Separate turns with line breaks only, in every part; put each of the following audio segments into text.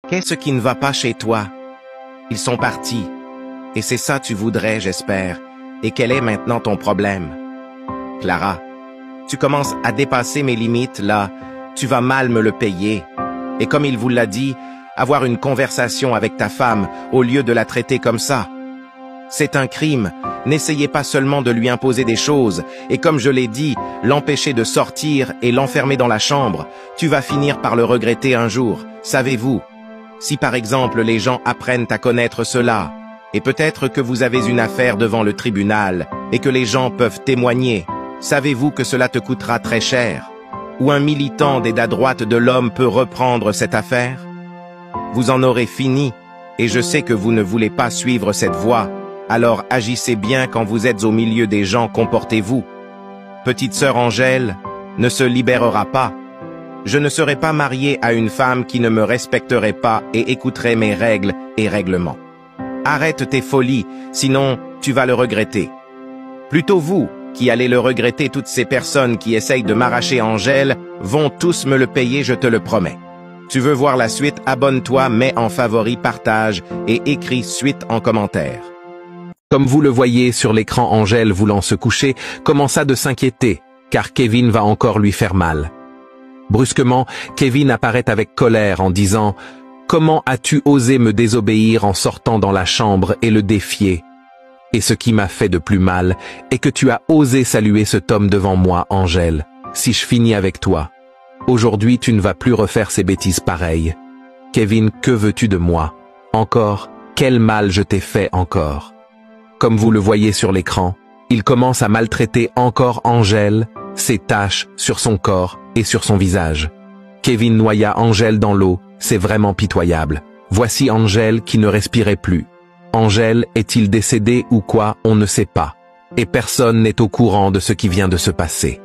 Qu'est-ce qui ne va pas chez toi? Ils sont partis. Et c'est ça tu voudrais, j'espère. Et quel est maintenant ton problème? Clara, tu commences à dépasser mes limites, là. Tu vas mal me le payer. Et comme il vous l'a dit, avoir une conversation avec ta femme au lieu de la traiter comme ça. C'est un crime. N'essayez pas seulement de lui imposer des choses, et comme je l'ai dit, l'empêcher de sortir et l'enfermer dans la chambre. Tu vas finir par le regretter un jour, savez-vous. Si par exemple les gens apprennent à connaître cela, et peut-être que vous avez une affaire devant le tribunal, et que les gens peuvent témoigner, savez-vous que cela te coûtera très cher? Ou un militant d'aide à droite de l'homme peut reprendre cette affaire? Vous en aurez fini, et je sais que vous ne voulez pas suivre cette voie. Alors agissez bien quand vous êtes au milieu des gens, comportez-vous. Petite sœur Angèle ne se libérera pas. Je ne serai pas marié à une femme qui ne me respecterait pas et écouterait mes règles et règlements. Arrête tes folies, sinon tu vas le regretter. Plutôt vous, qui allez le regretter, toutes ces personnes qui essayent de m'arracher Angèle, vont tous me le payer, je te le promets. Tu veux voir la suite, abonne-toi, mets en favori, partage et écris suite en commentaire.
Comme vous le voyez sur l'écran, Angèle, voulant se coucher, commença de s'inquiéter, car Kevin va encore lui faire mal. Brusquement, Kevin apparaît avec colère en disant « Comment as-tu osé me désobéir en sortant dans la chambre et le défier? Et ce qui m'a fait de plus mal est que tu as osé saluer cet homme devant moi, Angèle, si je finis avec toi. Aujourd'hui, tu ne vas plus refaire ces bêtises pareilles. Kevin, que veux-tu de moi? Encore, quel mal je t'ai fait encore ?» Comme vous le voyez sur l'écran, il commence à maltraiter encore Angèle, ses taches sur son corps et sur son visage. Kevin noya Angèle dans l'eau, c'est vraiment pitoyable. Voici Angèle qui ne respirait plus. Angèle est-il décédé ou quoi, on ne sait pas. Et personne n'est au courant de ce qui vient de se passer.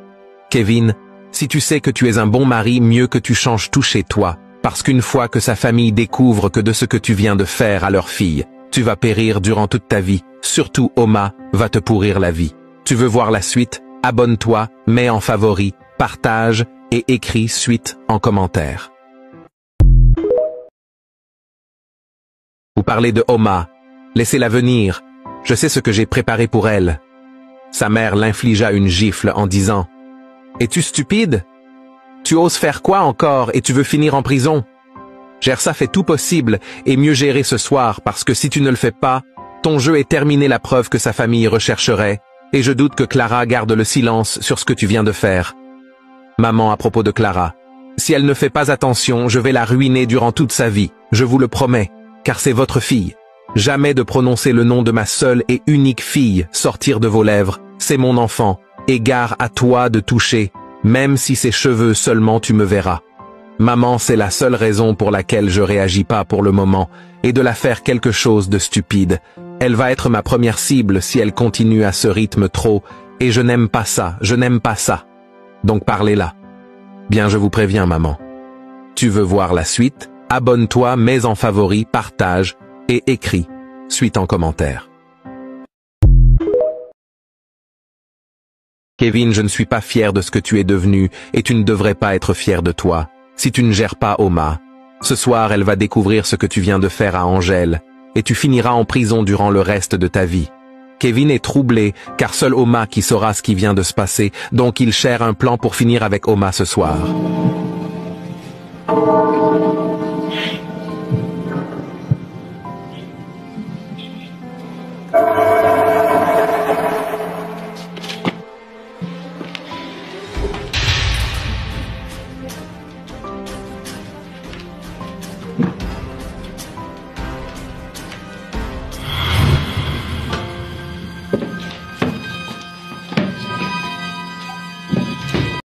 Kevin, si tu sais que tu es un bon mari, mieux que tu changes tout chez toi, parce qu'une fois que sa famille découvre que de ce que tu viens de faire à leur fille, tu vas périr durant toute ta vie, surtout Oma va te pourrir la vie. Tu veux voir la suite? Abonne-toi, mets en favori, partage et écris suite en commentaire. Vous parlez de Oma, laissez-la venir, je sais ce que j'ai préparé pour elle. Sa mère l'infligea une gifle en disant « Es-tu stupide? Tu oses faire quoi encore et tu veux finir en prison? Gersa fait tout possible et mieux gérer ce soir parce que si tu ne le fais pas, ton jeu est terminé, la preuve que sa famille rechercherait, et je doute que Clara garde le silence sur ce que tu viens de faire. Maman, à propos de Clara, si elle ne fait pas attention, je vais la ruiner durant toute sa vie, je vous le promets, car c'est votre fille. Jamais de prononcer le nom de ma seule et unique fille sortir de vos lèvres, c'est mon enfant, et gare à toi de toucher, même si ses cheveux seulement tu me verras. Maman, c'est la seule raison pour laquelle je réagis pas pour le moment, et de la faire quelque chose de stupide. Elle va être ma première cible si elle continue à ce rythme trop, et je n'aime pas ça, je n'aime pas ça. Donc parlez-la. Bien, je vous préviens, maman. Tu veux voir la suite? Abonne-toi, mets en favori, partage, et écris suite en commentaire. Kevin, je ne suis pas fier de ce que tu es devenu, et tu ne devrais pas être fier de toi. Si tu ne gères pas Oma, ce soir elle va découvrir ce que tu viens de faire à Angèle, et tu finiras en prison durant le reste de ta vie. Kevin est troublé, car seul Oma qui saura ce qui vient de se passer, donc il cherche un plan pour finir avec Oma ce soir.